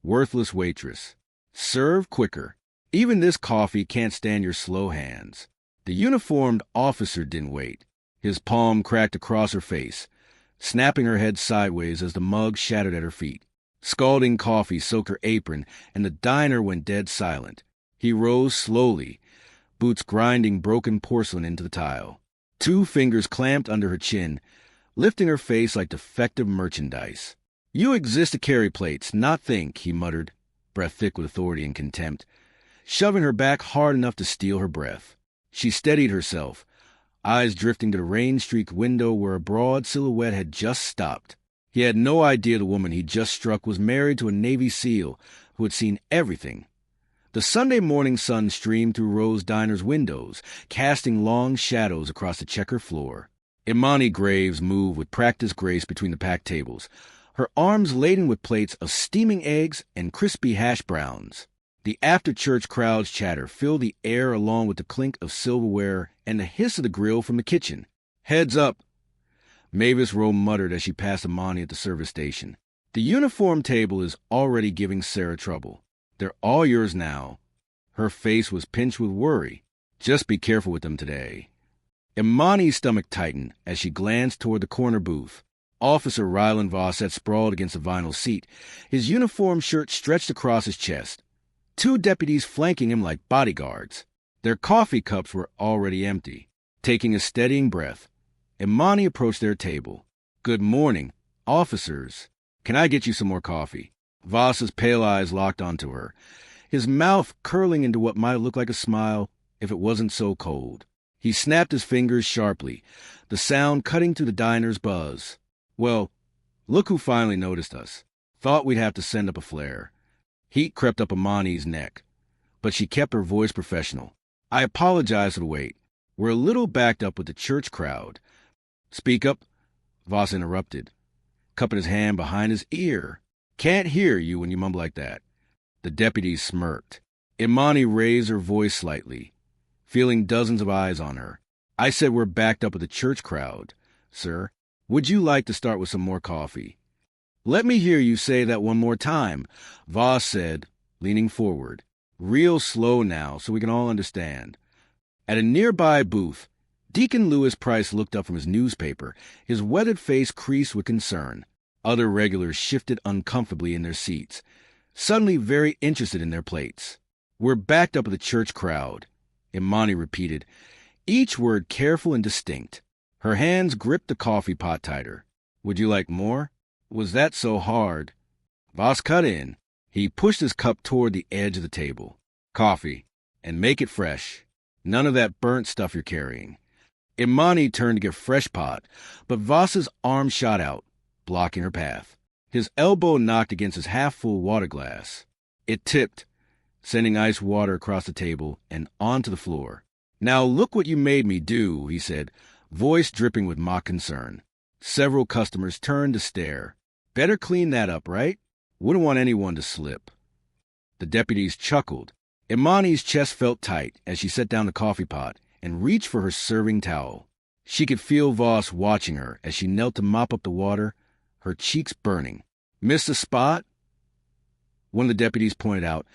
Worthless waitress. Serve quicker. Even this coffee can't stand your slow hands. The uniformed officer didn't wait. His palm cracked across her face, snapping her head sideways as the mug shattered at her feet. Scalding coffee soaked her apron, and the diner went dead silent. He rose slowly, boots grinding broken porcelain into the tile. 2 fingers clamped under her chin, lifting her face like defective merchandise. "You exist to carry plates, not think," he muttered, breath thick with authority and contempt, shoving her back hard enough to steal her breath. She steadied herself, eyes drifting to the rain-streaked window where a broad silhouette had just stopped. He had no idea the woman he'd just struck was married to a Navy SEAL who had seen everything. The Sunday morning sun streamed through Rose Diner's windows, casting long shadows across the checkered floor. Immani Graves moved with practiced grace between the packed tables, her arms laden with plates of steaming eggs and crispy hash browns. The after-church crowd's chatter filled the air along with the clink of silverware and the hiss of the grill from the kitchen. "Heads up," Mavis Rowe muttered as she passed Immani at the service station. "The uniform table is already giving Sarah trouble. They're all yours now." Her face was pinched with worry. "Just be careful with them today." Immani's stomach tightened as she glanced toward the corner booth. Officer Ryland Voss sat sprawled against a vinyl seat, his uniform shirt stretched across his chest. 2 deputies flanking him like bodyguards. Their coffee cups were already empty. Taking a steadying breath, Immani approached their table. "Good morning, officers. Can I get you some more coffee?" Voss's pale eyes locked onto her, his mouth curling into what might look like a smile if it wasn't so cold. He snapped his fingers sharply, the sound cutting through the diner's buzz. "Well, look who finally noticed us. Thought we'd have to send up a flare." Heat crept up Immani's neck, but she kept her voice professional. "I apologize for the wait. We're a little backed up with the church crowd." "Speak up," Voss interrupted, cupping his hand behind his ear. "Can't hear you when you mumble like that." The deputy smirked. Immani raised her voice slightly, feeling dozens of eyes on her. "I said we're backed up with the church crowd, sir. Would you like to start with some more coffee?" "Let me hear you say that one more time," Voss said, leaning forward. "Real slow now, so we can all understand." At a nearby booth, Deacon Lewis Price looked up from his newspaper, his weathered face creased with concern. Other regulars shifted uncomfortably in their seats, suddenly very interested in their plates. "We're backed up with the church crowd," Immani repeated, each word careful and distinct. Her hands gripped the coffee pot tighter. "Would you like more? Was that so hard?" Voss cut in. He pushed his cup toward the edge of the table. "Coffee, and make it fresh. None of that burnt stuff you're carrying." Immani turned to get fresh pot, but Voss's arm shot out, blocking her path. His elbow knocked against his half-full water glass. It tipped, sending ice water across the table and onto the floor. "Now look what you made me do," he said, voice dripping with mock concern. Several customers turned to stare. "Better clean that up, right? Wouldn't want anyone to slip." The deputies chuckled. Immani's chest felt tight as she set down the coffee pot and reached for her serving towel. She could feel Voss watching her as she knelt to mop up the water, her cheeks burning. "Missed a spot?" one of the deputies pointed out,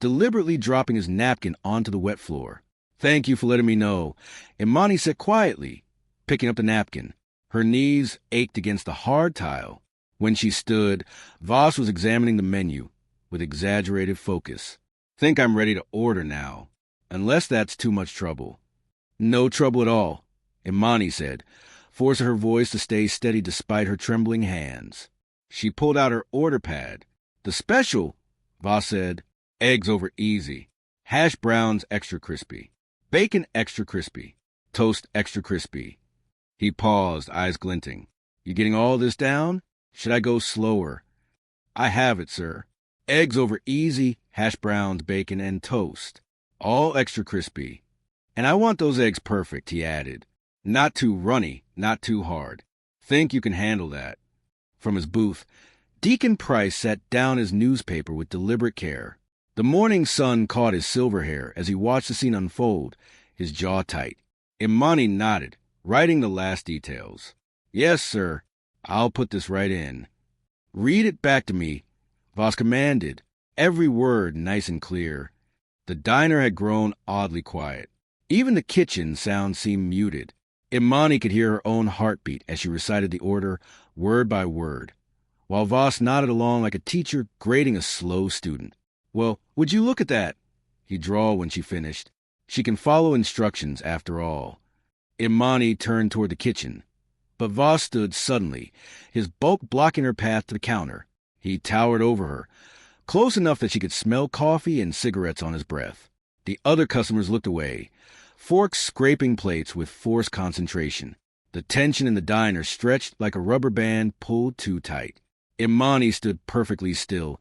deliberately dropping his napkin onto the wet floor. "Thank you for letting me know," Immani said quietly, picking up the napkin. Her knees ached against the hard tile. When she stood, Voss was examining the menu with exaggerated focus. "Think I'm ready to order now, unless that's too much trouble." "No trouble at all," Immani said, forcing her voice to stay steady despite her trembling hands. She pulled out her order pad. "The special," Voss said, "eggs over easy, hash browns extra crispy, bacon extra crispy, toast extra crispy." He paused, eyes glinting. "You getting all this down? Should I go slower?" "I have it, sir. Eggs over easy, hash browns, bacon, and toast. All extra crispy. And I want those eggs perfect," he added. "Not too runny, not too hard. Think you can handle that." From his booth, Deacon Price set down his newspaper with deliberate care. The morning sun caught his silver hair as he watched the scene unfold, his jaw tight. Immani nodded, writing the last details. "Yes, sir. I'll put this right in." "Read it back to me," Voss commanded, every word nice and clear. The diner had grown oddly quiet. Even the kitchen sound seemed muted. Immani could hear her own heartbeat as she recited the order word by word, while Voss nodded along like a teacher grading a slow student. "Well, would you look at that?" he drawled when she finished. She can follow instructions after all. Immani turned toward the kitchen, but Voss stood suddenly, his bulk blocking her path to the counter. He towered over her, close enough that she could smell coffee and cigarettes on his breath. The other customers looked away, forks scraping plates with forced concentration. The tension in the diner stretched like a rubber band pulled too tight. Immani stood perfectly still.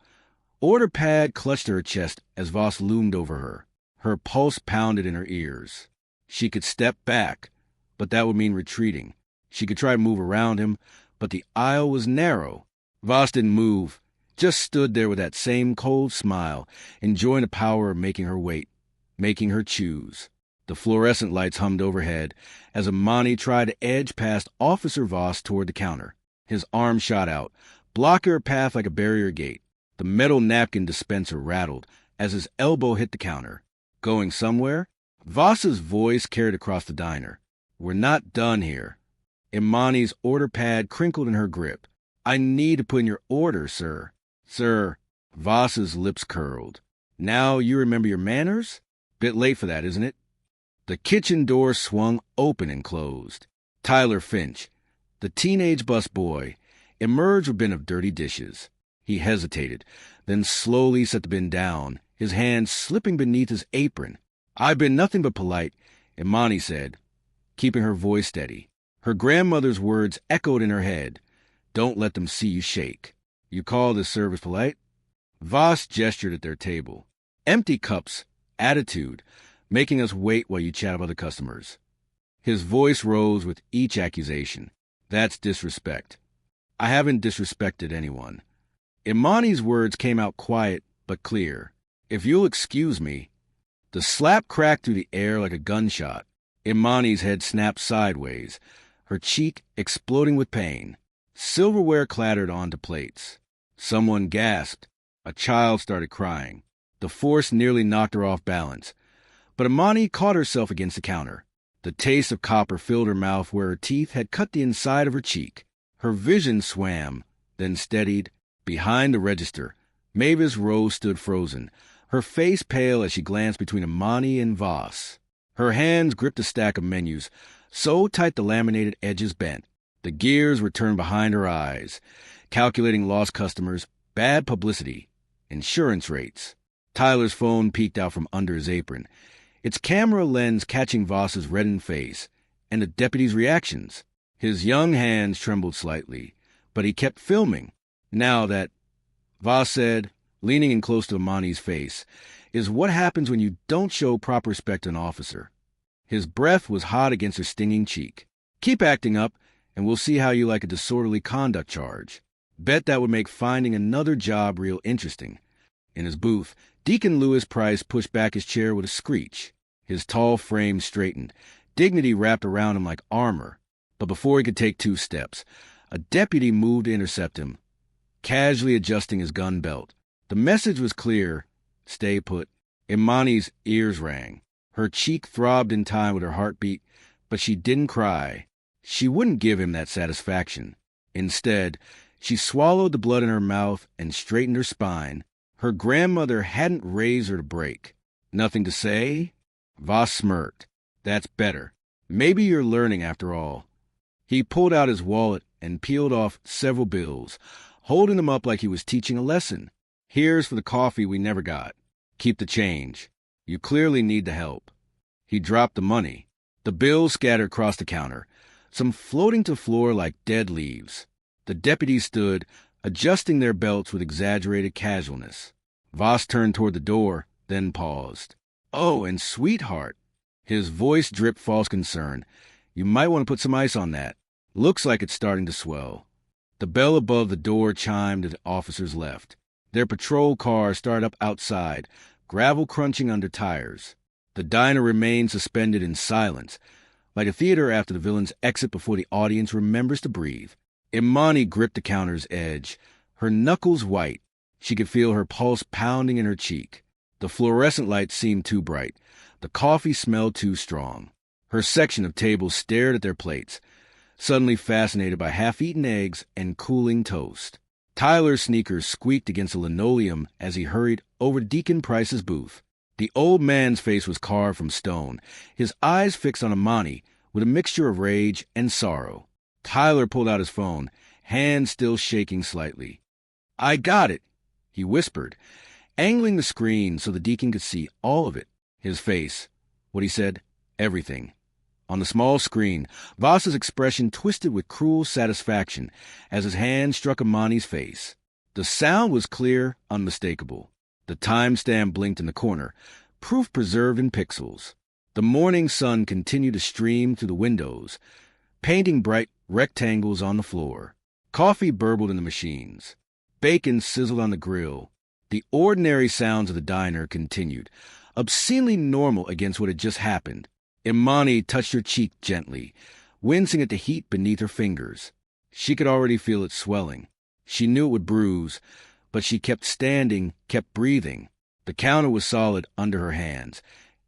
Order pad clutched to her chest as Voss loomed over her. Her pulse pounded in her ears. She could step back, but that would mean retreating. She could try to move around him, but the aisle was narrow. Voss didn't move, just stood there with that same cold smile, enjoying the power of making her wait, making her choose. The fluorescent lights hummed overhead as Immani tried to edge past Officer Voss toward the counter. His arm shot out, blocking her path like a barrier gate. The metal napkin dispenser rattled as his elbow hit the counter. "Going somewhere?" Voss's voice carried across the diner. "We're not done here." Immani's order pad crinkled in her grip. "I need to put in your order, sir." "Sir." Voss's lips curled. "Now you remember your manners? Bit late for that, isn't it?" The kitchen door swung open and closed. Tyler Finch, the teenage busboy, emerged with a bin of dirty dishes. He hesitated, then slowly set the bin down, his hand slipping beneath his apron. "I've been nothing but polite," Immani said, keeping her voice steady. Her grandmother's words echoed in her head. "Don't let them see you shake." "You call this service polite?" Voss gestured at their table. "Empty cups, attitude, making us wait while you chat with other customers." His voice rose with each accusation. "That's disrespect." "I haven't disrespected anyone." Immani's words came out quiet but clear. "If you'll excuse me." The slap cracked through the air like a gunshot. Immani's head snapped sideways, her cheek exploding with pain. Silverware clattered onto plates. Someone gasped. A child started crying. The force nearly knocked her off balance. But Immani caught herself against the counter. The taste of copper filled her mouth where her teeth had cut the inside of her cheek. Her vision swam, then steadied. Behind the register, Mavis Rose stood frozen, her face pale as she glanced between Immani and Voss. Her hands gripped a stack of menus, so tight the laminated edges bent. The gears were turned behind her eyes, calculating lost customers, bad publicity, insurance rates. Tyler's phone peeked out from under his apron, its camera lens catching Voss's reddened face and the deputy's reactions. His young hands trembled slightly, but he kept filming. "Now that," Voss said, leaning in close to Immani's face, "is what happens when you don't show proper respect to an officer." His breath was hot against her stinging cheek. "Keep acting up, and we'll see how you like a disorderly conduct charge. Bet that would make finding another job real interesting." In his booth, Deacon Lewis Price pushed back his chair with a screech. His tall frame straightened, dignity wrapped around him like armor. But before he could take 2 steps, a deputy moved to intercept him, casually adjusting his gun belt. The message was clear: stay put. Immani's ears rang. Her cheek throbbed in time with her heartbeat, but she didn't cry. She wouldn't give him that satisfaction. Instead, she swallowed the blood in her mouth and straightened her spine. Her grandmother hadn't raised her to break. "Nothing to say?" Voss smirked. "That's better. Maybe you're learning after all." He pulled out his wallet and peeled off several bills, holding them up like he was teaching a lesson. "Here's for the coffee we never got. Keep the change. You clearly need the help." He dropped the money. The bills scattered across the counter, some floating to the floor like dead leaves. The deputies stood, adjusting their belts with exaggerated casualness. Voss turned toward the door, then paused. "Oh, and sweetheart." His voice dripped false concern. "You might want to put some ice on that. Looks like it's starting to swell." The bell above the door chimed to the officers left. Their patrol car started up outside, gravel crunching under tires. The diner remained suspended in silence, like a theater after the villain's exit before the audience remembers to breathe. Immani gripped the counter's edge, her knuckles white. She could feel her pulse pounding in her cheek. The fluorescent light seemed too bright. The coffee smelled too strong. Her section of tables stared at their plates, suddenly fascinated by half-eaten eggs and cooling toast. Tyler's sneakers squeaked against the linoleum as he hurried over to Deacon Price's booth. The old man's face was carved from stone, his eyes fixed on Immani with a mixture of rage and sorrow. Tyler pulled out his phone, hands still shaking slightly. "I got it," he whispered, angling the screen so the deacon could see all of it. His face, what he said, everything. On the small screen, Voss's expression twisted with cruel satisfaction as his hand struck Immani's face. The sound was clear, unmistakable. The timestamp blinked in the corner, proof preserved in pixels. The morning sun continued to stream through the windows, painting bright rectangles on the floor. Coffee burbled in the machines. Bacon sizzled on the grill. The ordinary sounds of the diner continued, obscenely normal against what had just happened. Immani touched her cheek gently, wincing at the heat beneath her fingers. She could already feel it swelling. She knew it would bruise, but she kept standing, kept breathing. The counter was solid under her hands,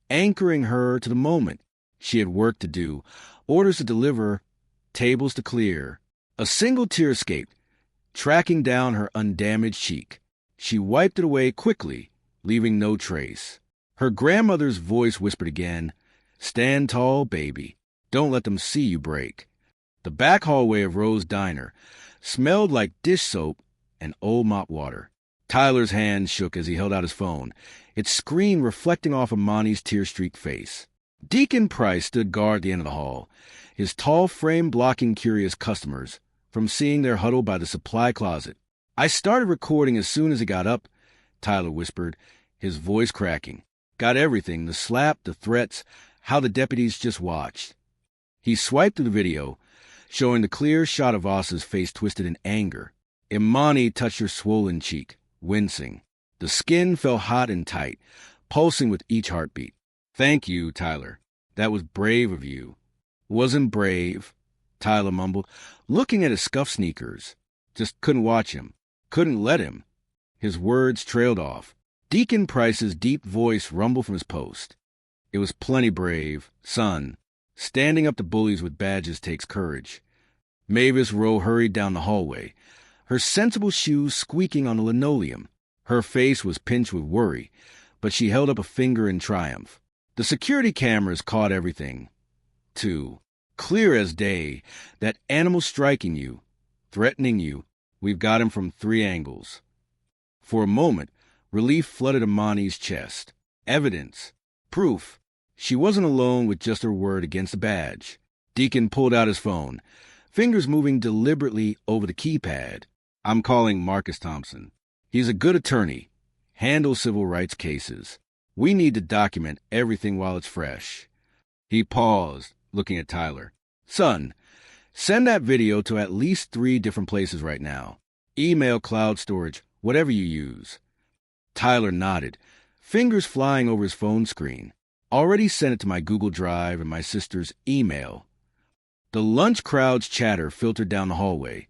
anchoring her to the moment. She had work to do, orders to deliver, tables to clear. A single tear escaped, tracking down her undamaged cheek. She wiped it away quickly, leaving no trace. Her grandmother's voice whispered again, "Stand tall, baby. Don't let them see you break." The back hallway of Rose's diner smelled like dish soap and old mop water. Tyler's hand shook as he held out his phone, its screen reflecting off Immani's tear-streaked face. Deacon Price stood guard at the end of the hall, his tall frame blocking curious customers from seeing their huddle by the supply closet. "I started recording as soon as he got up," Tyler whispered, his voice cracking. "Got everything, the slap, the threats, how the deputies just watched." He swiped through the video, showing the clear shot of Voss's face twisted in anger. Immani touched her swollen cheek, wincing. The skin felt hot and tight, pulsing with each heartbeat. "Thank you, Tyler. That was brave of you." "Wasn't brave," Tyler mumbled, looking at his scuffed sneakers. "Just couldn't watch him. Couldn't let him." His words trailed off. Deacon Price's deep voice rumbled from his post. "It was plenty brave. Son, standing up to bullies with badges takes courage." Mavis Rowe hurried down the hallway, her sensible shoes squeaking on the linoleum. Her face was pinched with worry, but she held up a finger in triumph. The security cameras caught everything, too. Clear as day, that animal striking you, threatening you. We've got him from 3 angles. For a moment, relief flooded Immani's chest. Evidence. Proof. She wasn't alone with just her word against the badge. Deacon pulled out his phone, fingers moving deliberately over the keypad. "I'm calling Marcus Thompson. He's a good attorney, handles civil rights cases. We need to document everything while it's fresh." He paused, looking at Tyler. "Son, send that video to at least 3 different places right now. Email, cloud storage, whatever you use." Tyler nodded, fingers flying over his phone screen. "Already sent it to my Google Drive and my sister's email." The lunch crowd's chatter filtered down the hallway,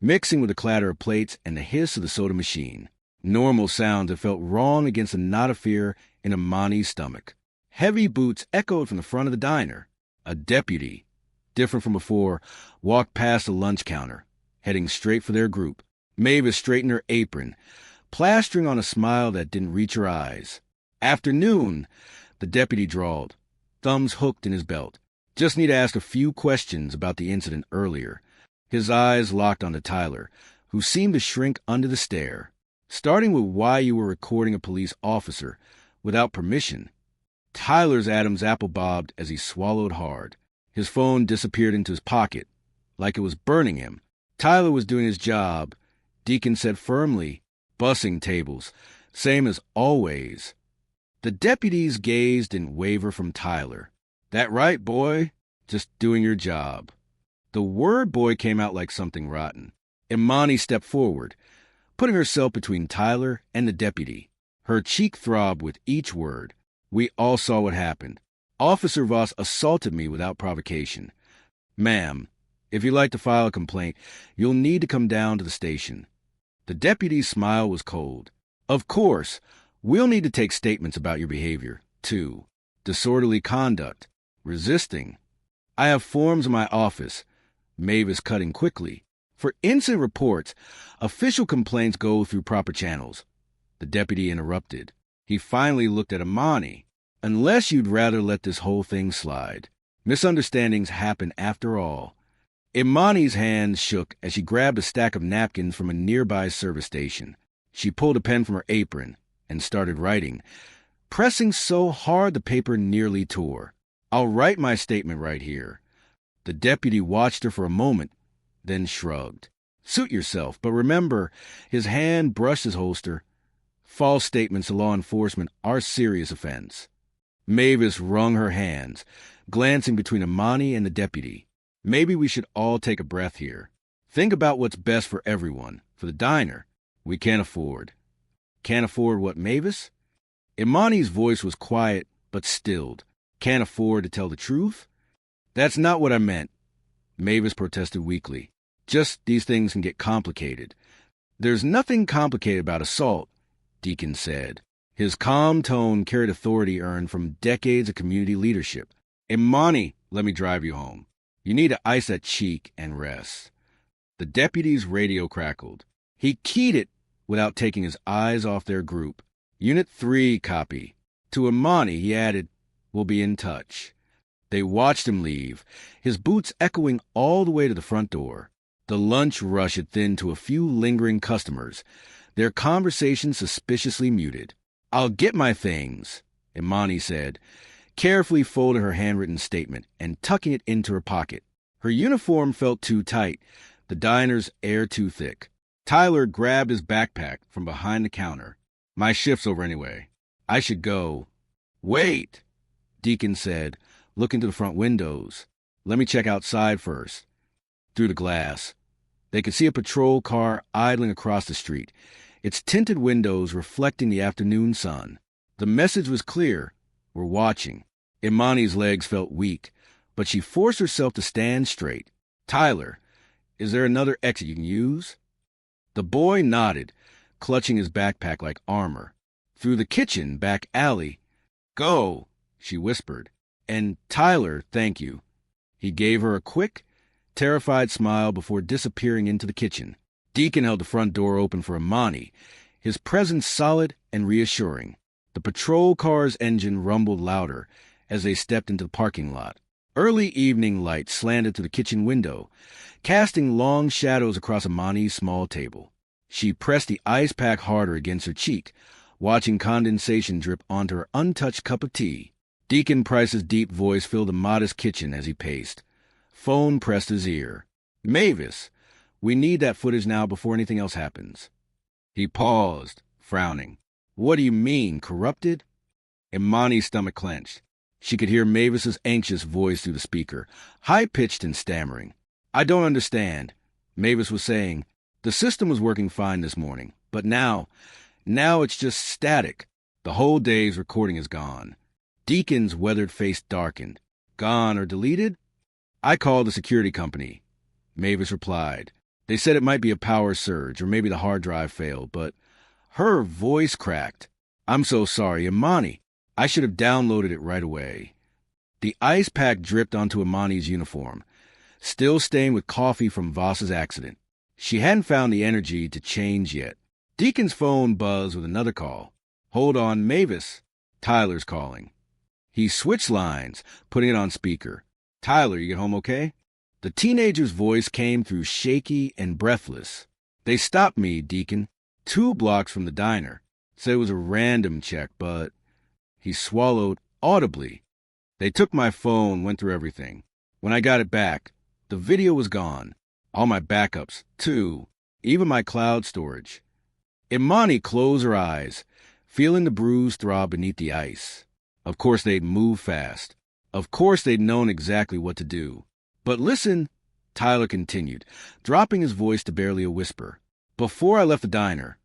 mixing with the clatter of plates and the hiss of the soda machine. Normal sounds that felt wrong against the knot of fear in Immani's stomach. Heavy boots echoed from the front of the diner. A deputy, different from before, walked past the lunch counter, heading straight for their group. Mavis straightened her apron, plastering on a smile that didn't reach her eyes. "Afternoon," the deputy drawled, thumbs hooked in his belt. "Just need to ask a few questions about the incident earlier." His eyes locked onto Tyler, who seemed to shrink under the stare. "Starting with why you were recording a police officer without permission." Tyler's Adam's apple bobbed as he swallowed hard. His phone disappeared into his pocket, like it was burning him. Tyler was doing his job, Deacon said firmly, bussing tables, same as always. The deputies gazed in waver from Tyler. "That right, boy? Just doing your job." The word boy came out like something rotten. Immani stepped forward, putting herself between Tyler and the deputy. Her cheek throbbed with each word. "We all saw what happened. Officer Voss assaulted me without provocation. Ma'am, if you'd like to file a complaint, you'll need to come down to the station." The deputy's smile was cold. Of course, we'll need to take statements about your behavior, too. Disorderly conduct. Resisting. I have forms in my office. Mavis cut in quickly. For incident reports, official complaints go through proper channels. The deputy interrupted. He finally looked at Immani. Unless you'd rather let this whole thing slide. Misunderstandings happen after all. Immani's hands shook as she grabbed a stack of napkins from a nearby service station. She pulled a pen from her apron and started writing, pressing so hard the paper nearly tore. I'll write my statement right here. The deputy watched her for a moment, then shrugged. Suit yourself, but remember, his hand brushed his holster. False statements to law enforcement are serious offense. Mavis wrung her hands, glancing between Immani and the deputy. Maybe we should all take a breath here. Think about what's best for everyone. For the diner, we can't afford. Can't afford what, Mavis? Immani's voice was quiet but stilled. Can't afford to tell the truth? That's not what I meant. Mavis protested weakly. Just these things can get complicated. There's nothing complicated about assault, Deacon said. His calm tone carried authority earned from decades of community leadership. Immani, let me drive you home. You need to ice that cheek and rest. The deputy's radio crackled. He keyed it without taking his eyes off their group. Unit 3 copy. To Immani, he added, we'll be in touch. They watched him leave, his boots echoing all the way to the front door. The lunch rush had thinned to a few lingering customers, their conversation suspiciously muted. I'll get my things, Immani said, carefully folding her handwritten statement and tucking it into her pocket. Her uniform felt too tight, the diner's air too thick. Tyler grabbed his backpack from behind the counter. My shift's over anyway. I should go. Wait, Deacon said, looking to the front windows. Let me check outside first. Through the glass, they could see a patrol car idling across the street, its tinted windows reflecting the afternoon sun. The message was clear. We're watching. Immani's legs felt weak, but she forced herself to stand straight. Tyler, is there another exit you can use? The boy nodded, clutching his backpack like armor. Through the kitchen, back alley. Go, she whispered. And Tyler, thank you. He gave her a quick, terrified smile before disappearing into the kitchen. Deacon held the front door open for Immani, his presence solid and reassuring. The patrol car's engine rumbled louder as they stepped into the parking lot. Early evening light slanted through the kitchen window, casting long shadows across Immani's small table. She pressed the ice pack harder against her cheek, watching condensation drip onto her untouched cup of tea. Deacon Price's deep voice filled the modest kitchen as he paced. Phone pressed his ear. Mavis, we need that footage now before anything else happens. He paused, frowning. What do you mean, corrupted? Immani's stomach clenched. She could hear Mavis's anxious voice through the speaker, high-pitched and stammering. I don't understand, Mavis was saying. The system was working fine this morning, but now it's just static. The whole day's recording is gone. Deacon's weathered face darkened. Gone or deleted? I called the security company, Mavis replied. They said it might be a power surge or maybe the hard drive failed, but her voice cracked. I'm so sorry, Immani. I should have downloaded it right away. The ice pack dripped onto Immani's uniform, still stained with coffee from Voss's accident. She hadn't found the energy to change yet. Deacon's phone buzzed with another call. Hold on, Mavis. Tyler's calling. He switched lines, putting it on speaker. Tyler, you get home okay? The teenager's voice came through shaky and breathless. They stopped me, Deacon, 2 blocks from the diner. Said it was a random check, but... He swallowed audibly. They took my phone, went through everything. When I got it back, the video was gone. All my backups, too. Even my cloud storage. Immani closed her eyes, feeling the bruise throb beneath the ice. Of course they'd moved fast. Of course they'd known exactly what to do. But listen, Tyler continued, dropping his voice to barely a whisper. Before I left the diner,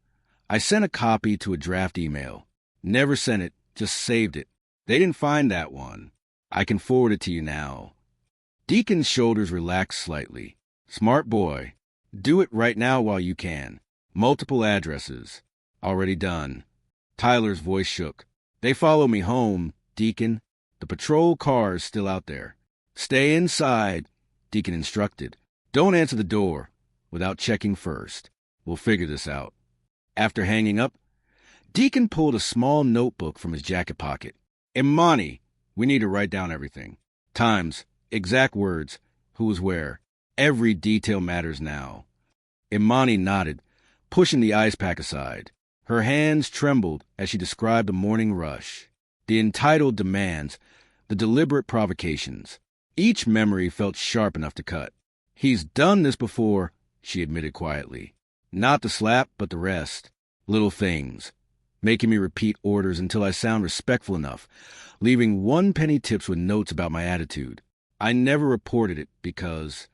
I sent a copy to a draft email. Never sent it, just saved it. They didn't find that one. I can forward it to you now. Deacon's shoulders relaxed slightly. Smart boy. Do it right now while you can. Multiple addresses. Already done. Tyler's voice shook. They follow me home, Deacon. The patrol car's still out there. Stay inside, Deacon instructed. Don't answer the door without checking first. We'll figure this out. After hanging up, Deacon pulled a small notebook from his jacket pocket. Immani, we need to write down everything. Times, exact words, who was where. Every detail matters now. Immani nodded, pushing the ice pack aside. Her hands trembled as she described the morning rush, the entitled demands, the deliberate provocations. Each memory felt sharp enough to cut. He's done this before, she admitted quietly. Not the slap, but the rest. Little things, making me repeat orders until I sound respectful enough, leaving 1 penny tips with notes about my attitude. I never reported it because...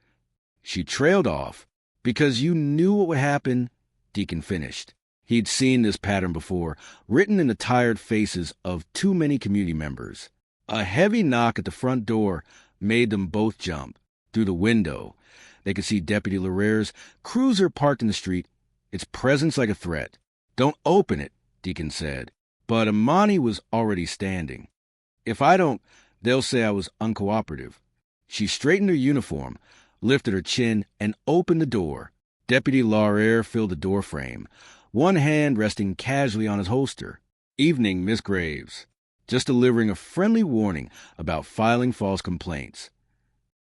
She trailed off. Because you knew what would happen, Deacon finished. He'd seen this pattern before, written in the tired faces of too many community members. A heavy knock at the front door made them both jump. Through the window, they could see Deputy Laraire's cruiser parked in the street, its presence like a threat. Don't open it, Deacon said. But Immani was already standing. If I don't, they'll say I was uncooperative. She straightened her uniform, lifted her chin, and opened the door. Deputy Laraire filled the doorframe, one hand resting casually on his holster. Evening, Miss Graves. Just delivering a friendly warning about filing false complaints.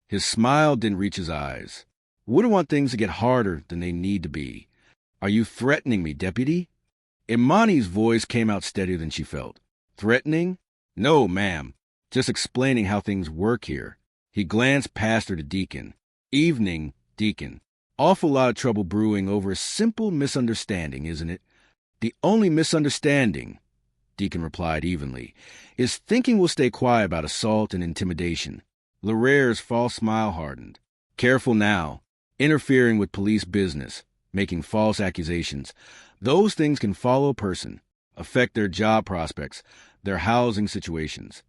His smile didn't reach his eyes. Wouldn't want things to get harder than they need to be. Are you threatening me, Deputy? Immani's voice came out steadier than she felt. Threatening? No, ma'am. Just explaining how things work here. He glanced past her to Deacon. Evening, Deacon. Awful lot of trouble brewing over a simple misunderstanding, isn't it? The only misunderstanding, Deacon replied evenly, is thinking we'll stay quiet about assault and intimidation. Laraire's false smile hardened. Careful now. Interfering with police business, making false accusations. Those things can follow a person, affect their job prospects, their housing situations.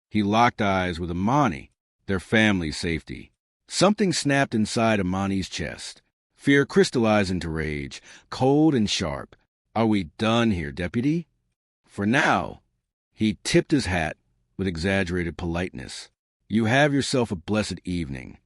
He locked eyes with Immani, their family's safety. Something snapped inside Immani's chest. Fear crystallized into rage, cold and sharp. Are we done here, Deputy? For now. He tipped his hat with exaggerated politeness. You have yourself a blessed evening.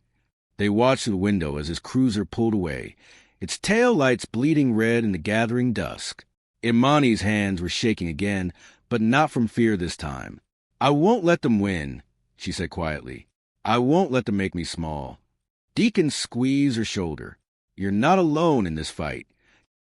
They watched through the window as his cruiser pulled away, its tail lights bleeding red in the gathering dusk. Immani's hands were shaking again, but not from fear this time. I won't let them win, she said quietly. I won't let them make me small. Deacon squeezed her shoulder. You're not alone in this fight.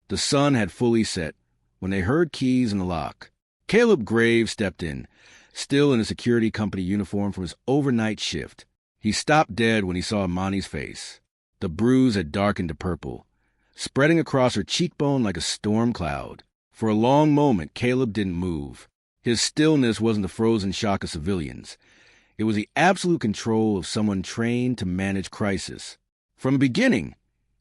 The sun had fully set when they heard keys in the lock. Caleb Graves stepped in, still in a security company uniform from his overnight shift. He stopped dead when he saw Immani's face. The bruise had darkened to purple, spreading across her cheekbone like a storm cloud. For a long moment, Caleb didn't move. His stillness wasn't the frozen shock of civilians. It was the absolute control of someone trained to manage crisis. From the beginning,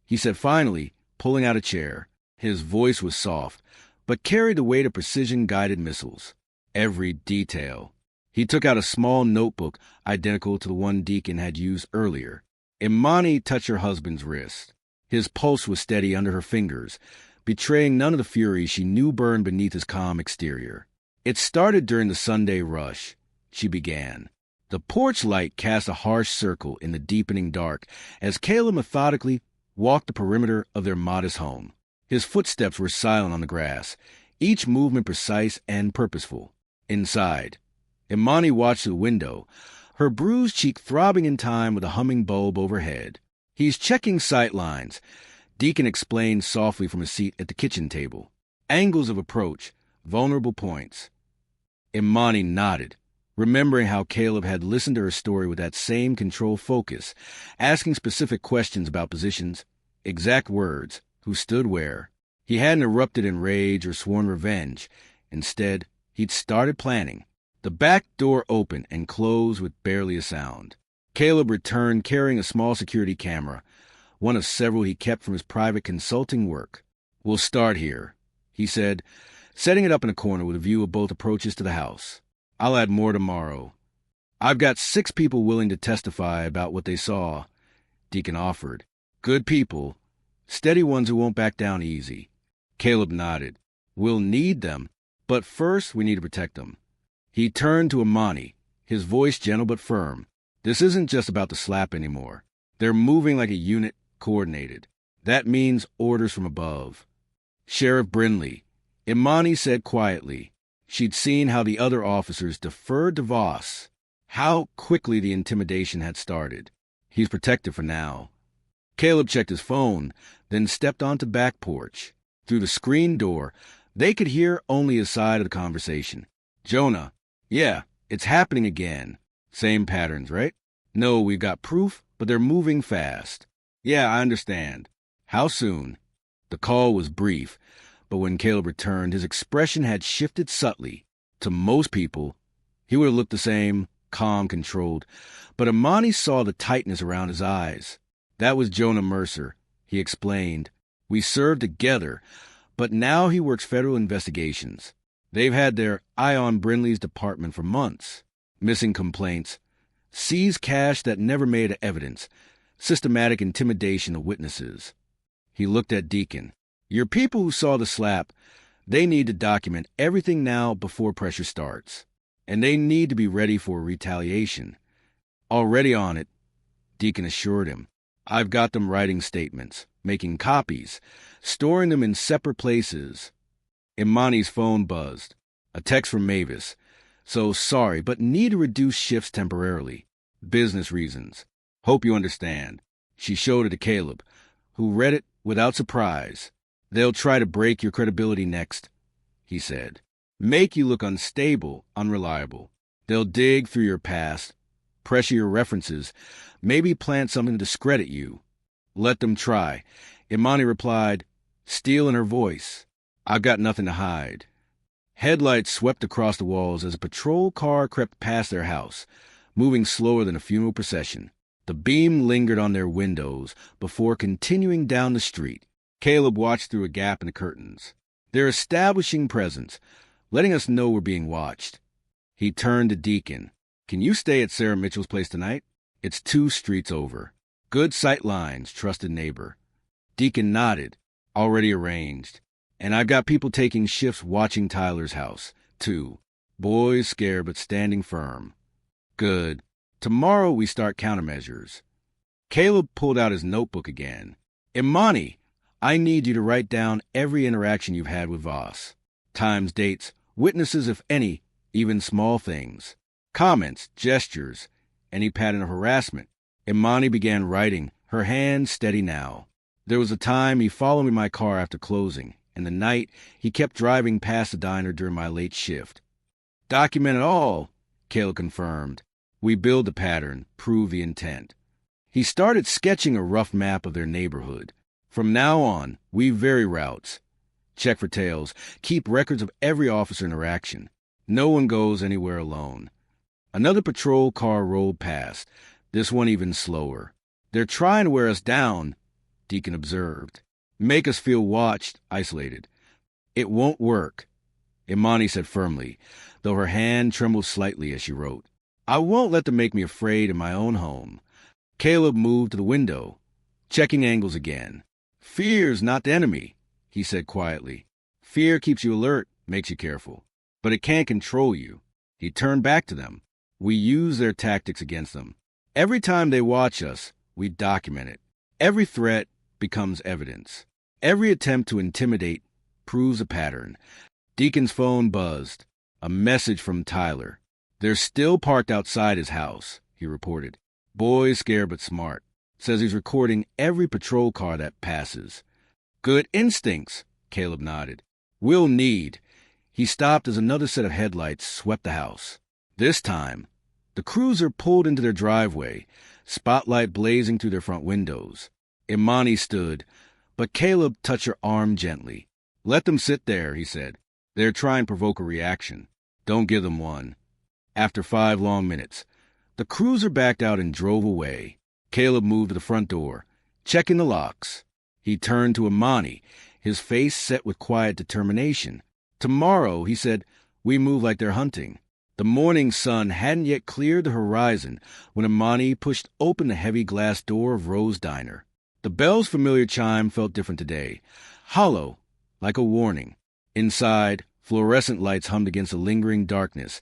he said finally, pulling out a chair. His voice was soft, but carried the weight of precision-guided missiles. Every detail. He took out a small notebook identical to the one Deacon had used earlier. Immani touched her husband's wrist. His pulse was steady under her fingers, betraying none of the fury she knew burned beneath his calm exterior. It started during the Sunday rush. She began. The porch light cast a harsh circle in the deepening dark as Caleb methodically walked the perimeter of their modest home. His footsteps were silent on the grass, each movement precise and purposeful. Inside, Immani watched through the window, her bruised cheek throbbing in time with a humming bulb overhead. He's checking sight lines, Deacon explained softly from his seat at the kitchen table. Angles of approach, vulnerable points. Immani nodded, remembering how Caleb had listened to her story with that same control focus, asking specific questions about positions, exact words, who stood where. He hadn't erupted in rage or sworn revenge. Instead, he'd started planning. The back door opened and closed with barely a sound. Caleb returned carrying a small security camera, one of several he kept from his private consulting work. We'll start here, he said, setting it up in a corner with a view of both approaches to the house. I'll add more tomorrow. I've got 6 people willing to testify about what they saw, Deacon offered. Good people, steady ones who won't back down easy. Caleb nodded. We'll need them, but first we need to protect them. He turned to Immani, his voice gentle but firm. This isn't just about the slap anymore. They're moving like a unit, coordinated. That means orders from above. Sheriff Brindley, Immani said quietly. She'd seen how the other officers deferred to Voss, how quickly the intimidation had started. He's protected for now. Caleb checked his phone, then stepped onto back porch. Through the screen door, they could hear only his side of the conversation. Jonah, yeah, it's happening again. Same patterns, right? No, we've got proof, but they're moving fast. Yeah, I understand. How soon? The call was brief, but when Caleb returned, his expression had shifted subtly. To most people, he would have looked the same, calm, controlled, but Immani saw the tightness around his eyes. That was Jonah Mercer, he explained. We served together, but now he works federal investigations. They've had their eye on Brindley's department for months. Missing complaints, seized cash that never made evidence, systematic intimidation of witnesses. He looked at Deacon. Your people who saw the slap, they need to document everything now before pressure starts. And they need to be ready for retaliation. Already on it, Deacon assured him. I've got them writing statements, making copies, storing them in separate places. Immani's phone buzzed. A text from Mavis. So sorry, but need to reduce shifts temporarily. Business reasons. Hope you understand. She showed it to Caleb, who read it without surprise. They'll try to break your credibility next, he said. Make you look unstable, unreliable. They'll dig through your past, pressure your references, maybe plant something to discredit you. Let them try. Immani replied, steel in her voice. I've got nothing to hide. Headlights swept across the walls as a patrol car crept past their house, moving slower than a funeral procession. The beam lingered on their windows before continuing down the street. Caleb watched through a gap in the curtains. They're establishing presence, letting us know we're being watched. He turned to Deacon. Can you stay at Sarah Mitchell's place tonight? It's 2 streets over. Good sight lines, trusted neighbor. Deacon nodded. Already arranged. And I've got people taking shifts watching Tyler's house, too. Boys scared but standing firm. Good. Tomorrow we start countermeasures. Caleb pulled out his notebook again. Immani, I need you to write down every interaction you've had with Voss. Times, dates, witnesses if any, even small things. Comments, gestures, any pattern of harassment. Immani began writing, her hand steady now. There was a time he followed me in my car after closing, and the night he kept driving past the diner during my late shift. Document it all, Caleb confirmed. We build the pattern, prove the intent. He started sketching a rough map of their neighborhood. From now on, we vary routes. Check for tails. Keep records of every officer interaction. No one goes anywhere alone. Another patrol car rolled past, this one even slower. They're trying to wear us down, Deacon observed. Make us feel watched, isolated. It won't work, Immani said firmly, though her hand trembled slightly as she wrote. I won't let them make me afraid in my own home. Caleb moved to the window, checking angles again. Fear's not the enemy, he said quietly. Fear keeps you alert, makes you careful. But it can't control you. He turned back to them. We use their tactics against them. Every time they watch us, we document it. Every threat becomes evidence. Every attempt to intimidate proves a pattern. Deacon's phone buzzed. A message from Tyler. They're still parked outside his house, he reported. Boy scared but smart. Says he's recording every patrol car that passes. Good instincts, Caleb nodded. We'll need. He stopped as another set of headlights swept the house. This time, the cruiser pulled into their driveway, spotlight blazing through their front windows. Immani stood, but Caleb touched her arm gently. Let them sit there, he said. They're trying to provoke a reaction. Don't give them one. After 5 long minutes, the cruiser backed out and drove away. Caleb moved to the front door, checking the locks. He turned to Immani, his face set with quiet determination. Tomorrow, he said, we move like they're hunting. The morning sun hadn't yet cleared the horizon when Immani pushed open the heavy glass door of Rose Diner. The bell's familiar chime felt different today, hollow, like a warning. Inside, fluorescent lights hummed against the lingering darkness,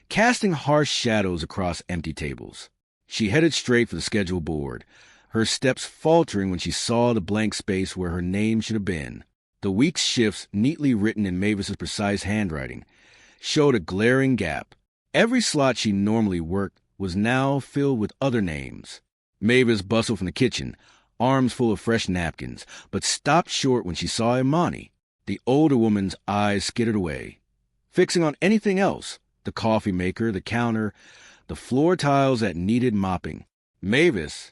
casting harsh shadows across empty tables. She headed straight for the schedule board, her steps faltering when she saw the blank space where her name should have been. The week's shifts, neatly written in Mavis's precise handwriting, showed a glaring gap. Every slot she normally worked was now filled with other names. Mavis bustled from the kitchen, arms full of fresh napkins, but stopped short when she saw Immani. The older woman's eyes skittered away, fixing on anything else: the coffee maker, the counter, the floor tiles that needed mopping. Mavis.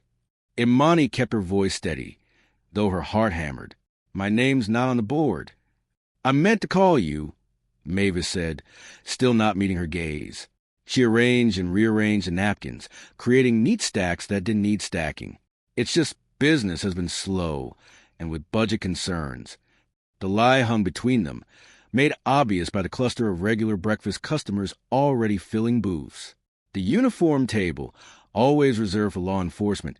Immani kept her voice steady, though her heart hammered. "My name's not on the board." "I meant to call you," Mavis said, still not meeting her gaze. She arranged and rearranged the napkins, creating neat stacks that didn't need stacking. "It's just business has been slow, and with budget concerns." The lie hung between them, made obvious by the cluster of regular breakfast customers already filling booths. The uniform table, always reserved for law enforcement,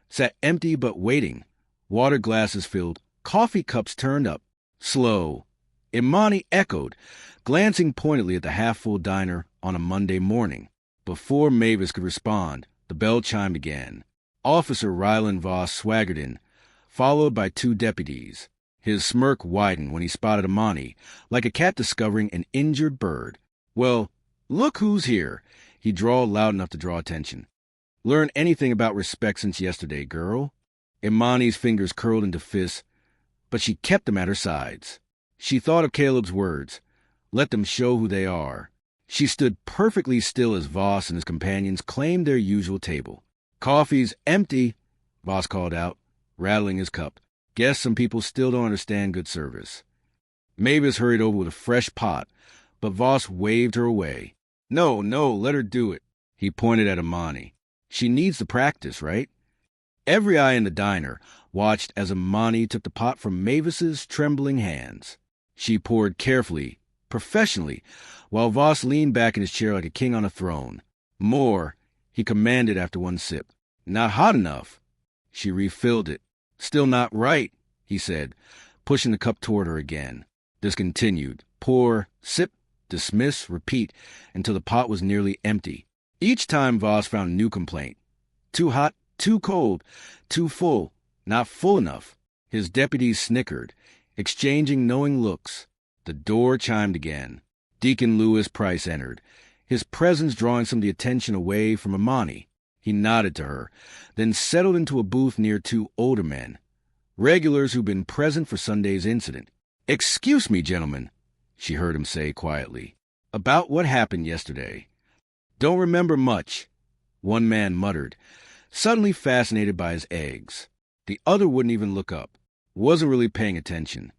sat empty but waiting, water glasses filled, coffee cups turned up. "Slow," Immani echoed, glancing pointedly at the half-full diner on a Monday morning. Before Mavis could respond, the bell chimed again. Officer Ryland Voss swaggered in, followed by 2 deputies. His smirk widened when he spotted Immani, like a cat discovering an injured bird. "Well, look who's here," he drawled loud enough to draw attention. "Learn anything about respect since yesterday, girl?" Immani's fingers curled into fists, but she kept them at her sides. She thought of Caleb's words, "Let them show who they are." She stood perfectly still as Voss and his companions claimed their usual table. "Coffee's empty," Voss called out, rattling his cup. "Guess some people still don't understand good service." Mavis hurried over with a fresh pot, but Voss waved her away. No, let her do it." He pointed at Immani. "She needs the practice, right?" Every eye in the diner watched as Immani took the pot from Mavis's trembling hands. She poured carefully, professionally, while Voss leaned back in his chair like a king on a throne. "More," he commanded after one sip. "Not hot enough." She refilled it. "Still not right," he said, pushing the cup toward her again. This continued. Pour, sip, dismiss, repeat, until the pot was nearly empty. Each time Voss found a new complaint. Too hot, too cold, too full, not full enough. His deputies snickered, exchanging knowing looks. The door chimed again. Deacon Lewis Price entered, his presence drawing some of the attention away from Immani. He nodded to her, then settled into a booth near 2 older men, regulars who'd been present for Sunday's incident. "Excuse me, gentlemen," she heard him say quietly. "About what happened yesterday." "Don't remember much," one man muttered, suddenly fascinated by his eggs. The other wouldn't even look up, wasn't really paying attention.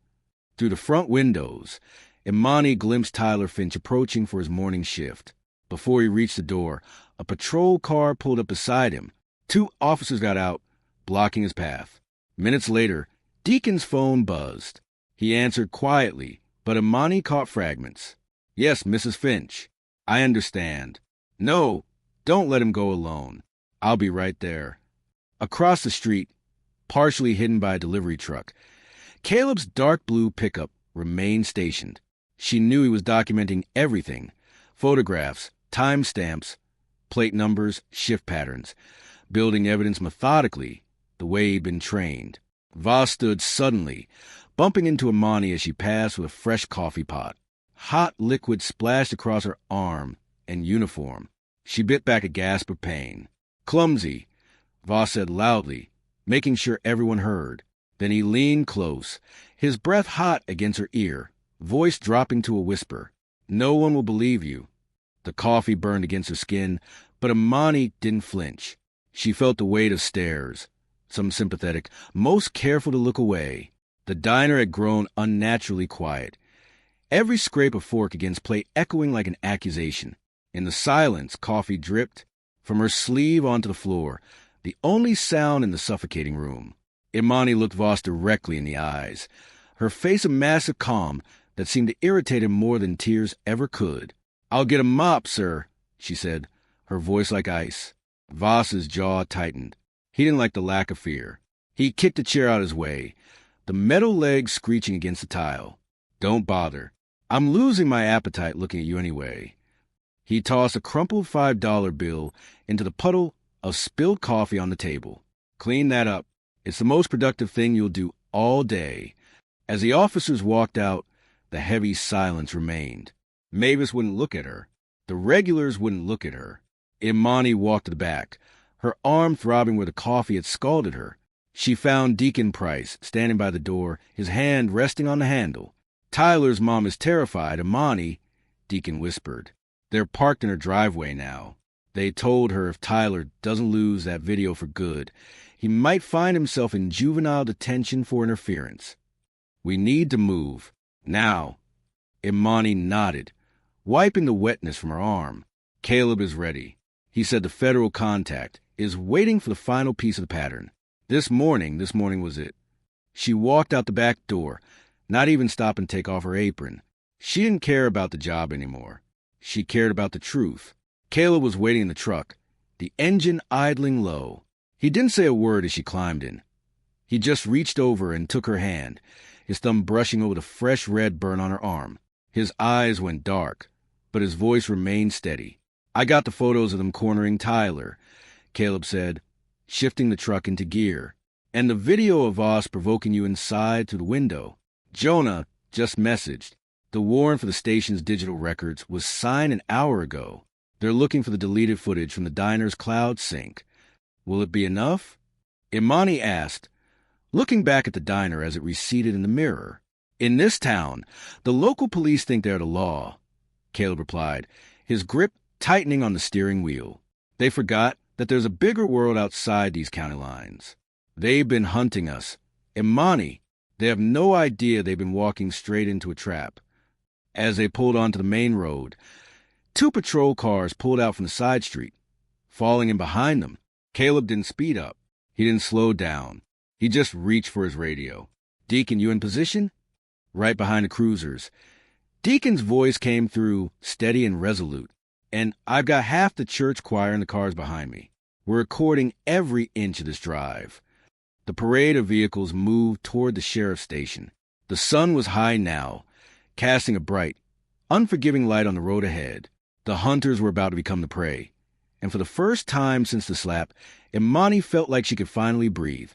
Through the front windows, Immani glimpsed Tyler Finch approaching for his morning shift. Before he reached the door, a patrol car pulled up beside him. 2 officers got out, blocking his path. Minutes later, Deacon's phone buzzed. He answered quietly, but Immani caught fragments. "Yes, Mrs. Finch. I understand." "No, don't let him go alone. I'll be right there." Across the street, partially hidden by a delivery truck, Caleb's dark blue pickup remained stationed. She knew he was documenting everything: photographs, timestamps, plate numbers, shift patterns, building evidence methodically, the way he'd been trained. Voss stood suddenly, bumping into Immani as she passed with a fresh coffee pot. Hot liquid splashed across her arm and uniform. She bit back a gasp of pain. "Clumsy," Voss said loudly, making sure everyone heard. Then he leaned close, his breath hot against her ear, voice dropping to a whisper. "No one will believe you." The coffee burned against her skin, but Immani didn't flinch. She felt the weight of stares, some sympathetic, most careful to look away. The diner had grown unnaturally quiet, every scrape of fork against plate echoing like an accusation. In the silence, coffee dripped from her sleeve onto the floor, the only sound in the suffocating room. Immani looked Voss directly in the eyes, her face a massive calm that seemed to irritate him more than tears ever could. "I'll get a mop, sir," she said, her voice like ice. Voss's jaw tightened. He didn't like the lack of fear. He kicked a chair out of his way, the metal legs screeching against the tile. Don't bother. I'm losing my appetite looking at you anyway. He tossed a crumpled $5 bill into the puddle of spilled coffee on the table. Clean that up. It's the most productive thing you'll do all day. As the officers walked out, the heavy silence remained. Mavis wouldn't look at her. The regulars wouldn't look at her. Immani walked to the back, her arm throbbing where the coffee had scalded her. She found Deacon Price standing by the door, his hand resting on the handle. "Tyler's mom is terrified, Immani," Deacon whispered. "They're parked in her driveway now. They told her if Tyler doesn't lose that video for good, he might find himself in juvenile detention for interference. We need to move. Now." Immani nodded, wiping the wetness from her arm. "Caleb is ready. He said the federal contact is waiting for the final piece of the pattern. This morning was it." She walked out the back door, not even stopping to take off her apron. She didn't care about the job anymore. She cared about the truth. Caleb was waiting in the truck, the engine idling low. He didn't say a word as she climbed in. He just reached over and took her hand, his thumb brushing over the fresh red burn on her arm. His eyes went dark, but his voice remained steady. "I got the photos of them cornering Tyler," Caleb said, shifting the truck into gear. "And the video of Voss provoking you inside through the window. Jonah just messaged. The warrant for the station's digital records was signed an hour ago. They're looking for the deleted footage from the diner's cloud sync. Will it be enough?" Immani asked, looking back at the diner as it receded in the mirror. "In this town, the local police think they're the law," Caleb replied, his grip tightening on the steering wheel. "They forgot that there's a bigger world outside these county lines. They've been hunting us. Immani, they have no idea they've been walking straight into a trap." As they pulled onto the main road, 2 patrol cars pulled out from the side street. Falling in behind them, Caleb didn't speed up. He didn't slow down. He just reached for his radio. "Deacon, you in position?" Right behind the cruisers. Deacon's voice came through, steady and resolute. "And I've got half the church choir in the cars behind me. We're recording every inch of this drive." The parade of vehicles moved toward the sheriff's station. The sun was high now, casting a bright, unforgiving light on the road ahead. The hunters were about to become the prey. And for the first time since the slap, Immani felt like she could finally breathe.